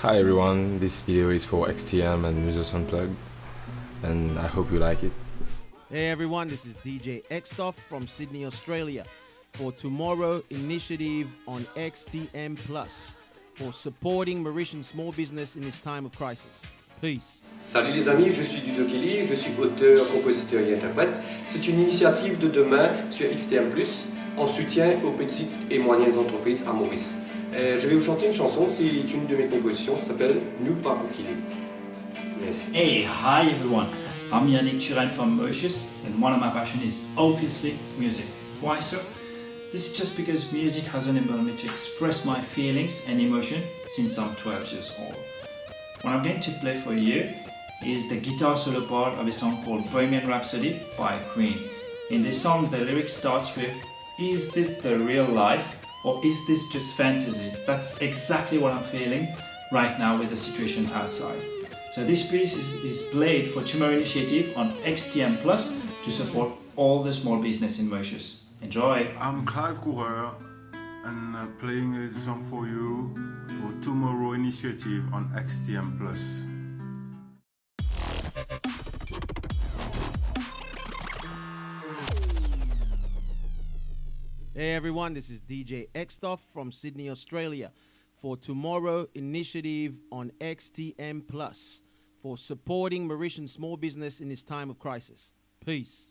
Hi everyone, this video is for XTM and Musos Unplugged, and I hope you like it. Hey everyone, this is DJ Xtoff from Sydney, Australia for Tomorrow Initiative on XTM Plus for supporting Mauritian small business in this time of crisis. Peace. Salut les amis, je suis Ludo Kelly, je suis auteur, compositeur et interprète. C'est une initiative de demain sur XTM+, en soutien aux petites et moyennes entreprises à Maurice. Je vais vous chanter une chanson, c'est une de mes compositions, ça s'appelle Nous pas Kelly. Merci. Hey, hi everyone. I'm Yannick Turan from Mauritius, and one of my passions is obviously music. Why so? This is just because music has enabled me to express my feelings and emotion since I'm 12 years old. What I'm going to play for you is the guitar solo part of a song called Bohemian Rhapsody by Queen. In this song, the lyric starts with, "Is this the real life or is this just fantasy?" That's exactly what I'm feeling right now with the situation outside. So this piece is played for Tomorrow Initiative on XTM Plus to support all the small business in Mauritius. Enjoy! I'm Clive Coureur and playing a song for you for Tomorrow Initiative on XTM Plus. Hey everyone, this is DJ Xtoff from Sydney, Australia for Tomorrow Initiative on XTM Plus for supporting Mauritian small business in this time of crisis. Peace.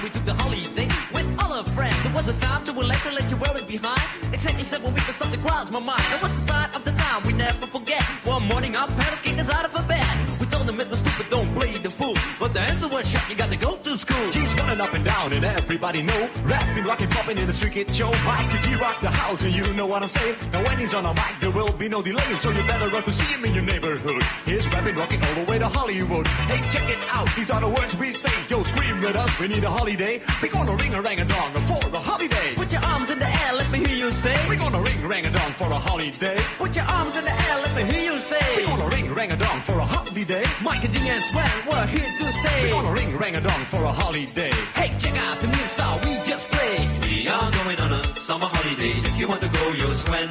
We took the holiday with all our friends. It was a time to relax and let you wear it behind. Exactly 7 weeks, something crossed my mind. It was the sign of the time we never forget. One morning our parents kicked us out of a bed. We told them it was stupid, don't play the fool. But the answer was shut, you got to go to school. She's running up and down town and everybody know. Rapping, rocking, popping in the street kid show. Mike G rock the house and you know what I'm saying. Now when he's on a mic there will be no delay, so you better run to see him in your neighborhood. He's rapping, rocking all the way to Hollywood. Hey, check it out, these are the words we say. Yo, scream with us, we need a holiday. We gonna ring a rang a dong for the holiday. Put your arms in the air, let me hear you say. We gonna ring rang a dong for a holiday. Put your arms in the air, let me hear you say. We gonna ring rang a dong for a holiday. Mike and G and Swan, we're here to stay. We gonna ring rang a dong for a holiday. Hey, check out the new style we just played. We are going on a summer holiday. If you want to go, you'll swim.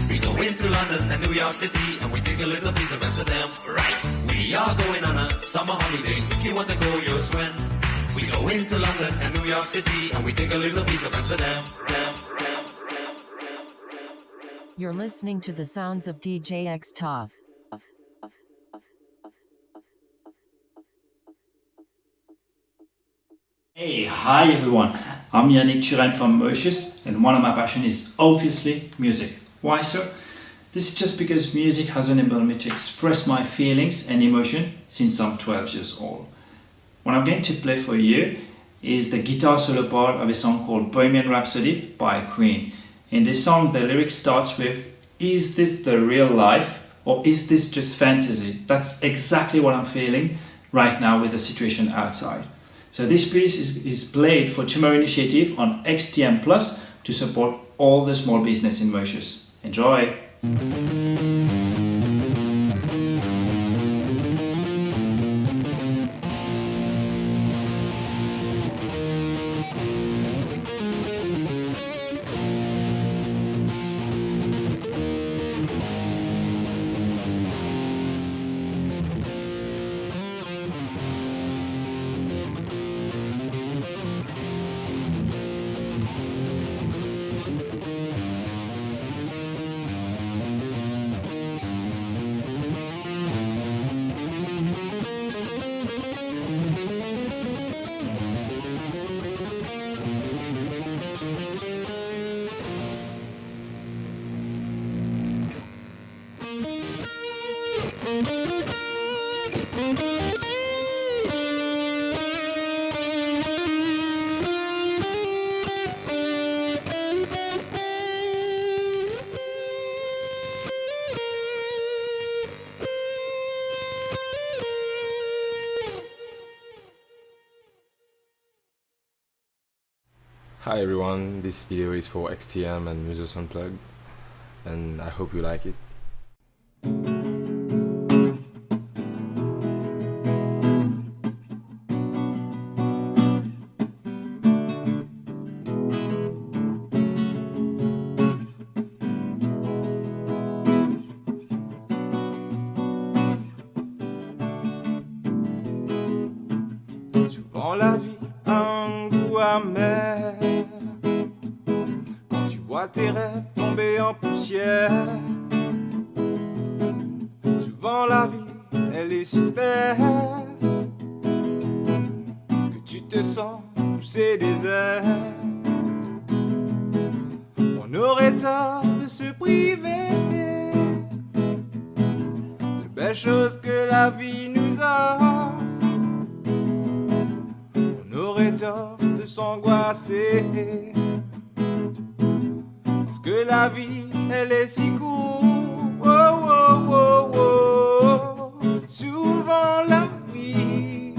We go into London and New York City, and we take a little piece of Amsterdam, right? We are going on a summer holiday. If you want to go, you'll swim. We go into London and New York City, and we take a little piece of Amsterdam. You're listening to the sounds of DJ X Tov. Hey, hi everyone. I'm Yannick Turin from Mauritius, and one of my passions is obviously music. Why so? This is just because music has enabled me to express my feelings and emotion since I'm 12 years old. What I'm going to play for you is the guitar solo part of a song called Bohemian Rhapsody by Queen. In this song, the lyric starts with, "Is this the real life or is this just fantasy?" That's exactly what I'm feeling right now with the situation outside. So this piece is played for Tomorrow Initiative on XTM Plus to support all the small business in Mauritius. Enjoy! Hi everyone, this video is for XTM and Musos Unplugged, and I hope you like it. Souvent la vie a un goût amer quand tu vois tes rêves tomber en poussière. Souvent la vie, elle est si belle que tu te sens pousser des ailes. On aurait tort de se priver de belles choses que la vie nous offre. Tort de s'angoisser parce que la vie elle est si courte. Oh, oh, oh, oh. Souvent la vie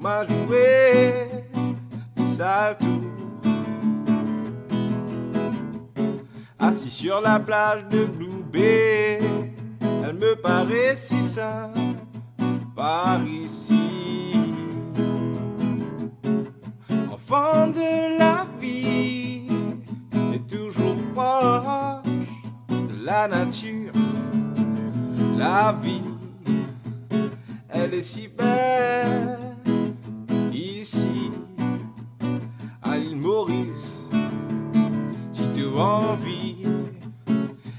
m'a joué du sale tour. Assis sur la plage de Blue Bay, elle me paraît si simple par ici. Enfant de la vie est toujours proche de la nature. La vie, elle est si belle ici à l'île Maurice. Si tu as envie,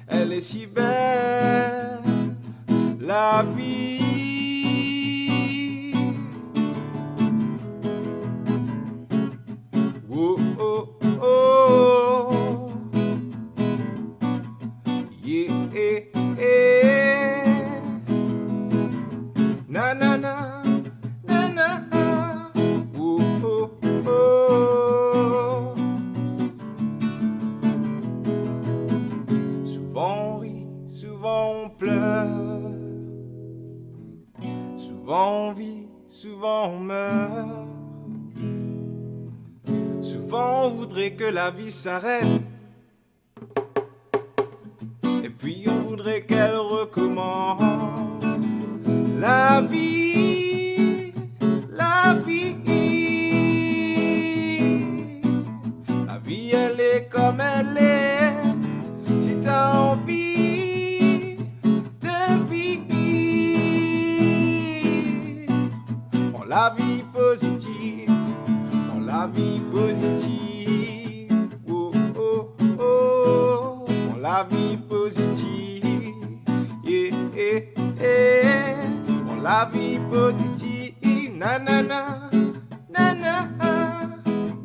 elle est si belle la vie. Oh, oh, oh. Yeah, na na na na na. Oh, oh, oh. Souvent on rit, souvent on pleure. Souvent on vit, souvent on meurt. Souvent on voudrait que la vie s'arrête. Et puis on voudrait qu'elle recommence. La vie, la vie. La vie elle est comme elle est. Si t'as envie de vivre, prends la vie positive, prends la vie positive. Oh oh oh, prends la vie positive. Yeah, yeah, yeah. Prends la vie positive. Na na na, na na.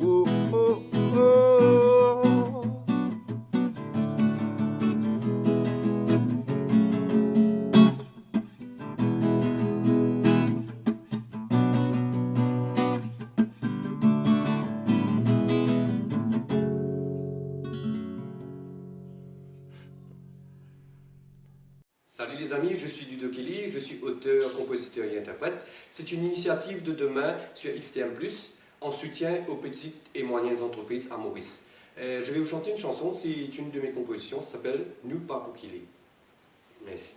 Oh oh oh. Salut les amis, je suis Ludo Kelly, je suis auteur, compositeur et interprète. C'est une initiative de demain sur XTM+, en soutien aux petites et moyennes entreprises à Maurice. Je vais vous chanter une chanson, c'est une de mes compositions, ça s'appelle « Nous pas pour qu'il est ». Merci.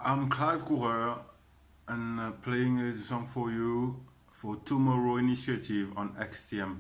I'm Clive Coureur and playing a song for you for Tomorrow Initiative on XTM+.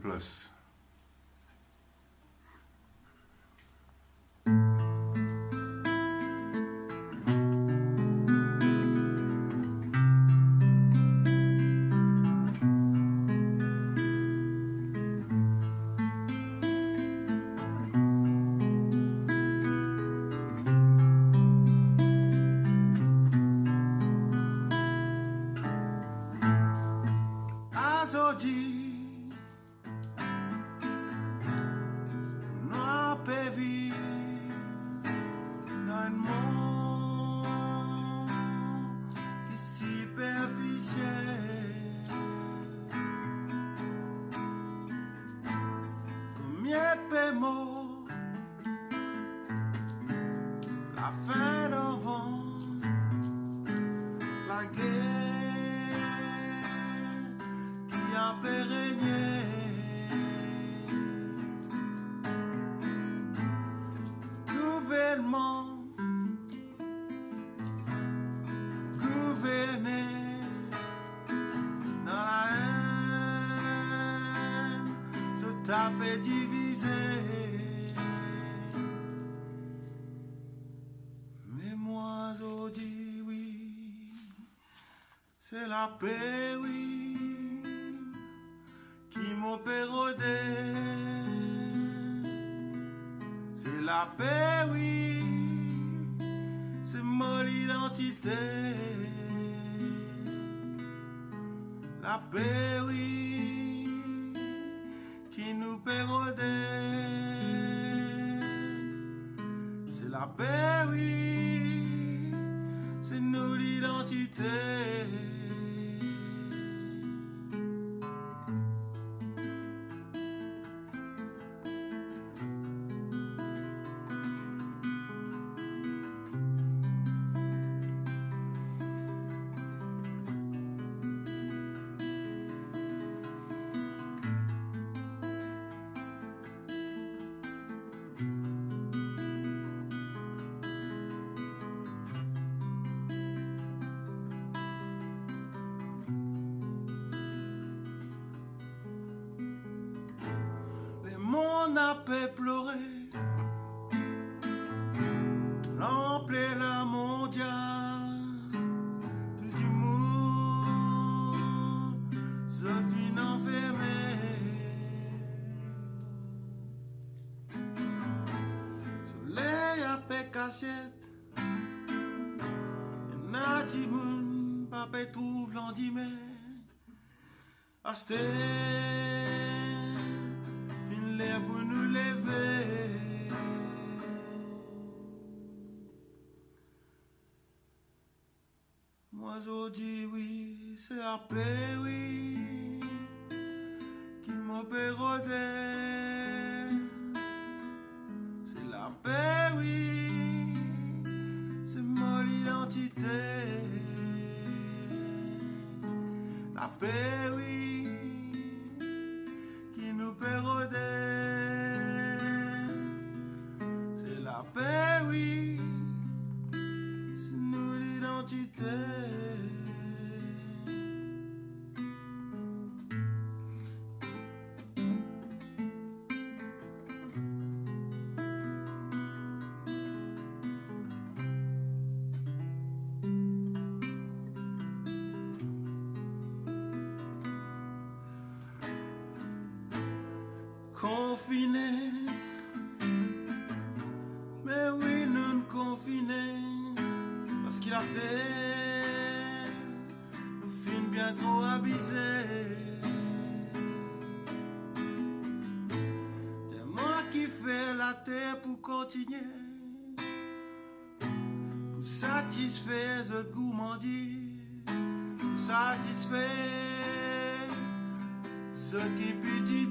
la paix régnait. Gouvernement gouverner dans la haine, se taper divisé. Mais moi je dis oui, c'est la paix oui qui m'opère au dé. C'est la paix oui, c'est mon identité. La paix, oui, qui nous pérodait. C'est la paix, oui, c'est nous l'identité. On a pu pleurer, remplir la mondiale, tout du monde se finit enfermé. Soleil à paix cachette, y'en a qui moun, papa trouve l'endimé. Acheter pour nous lever. Moi je dis oui, c'est la paix oui qui m'opère au dé. C'est la paix oui, c'est mon identité. La paix oui qui nous pérodait. C'est la paix, oui, c'est nous l'identité. Confiné, mais oui, nous confinés, parce qu'il a fait, nous finissons bien trop abusés. C'est moi qui fais la terre pour continuer, pour satisfaire ce gourmandise, pour satisfaire ce qui peut dire.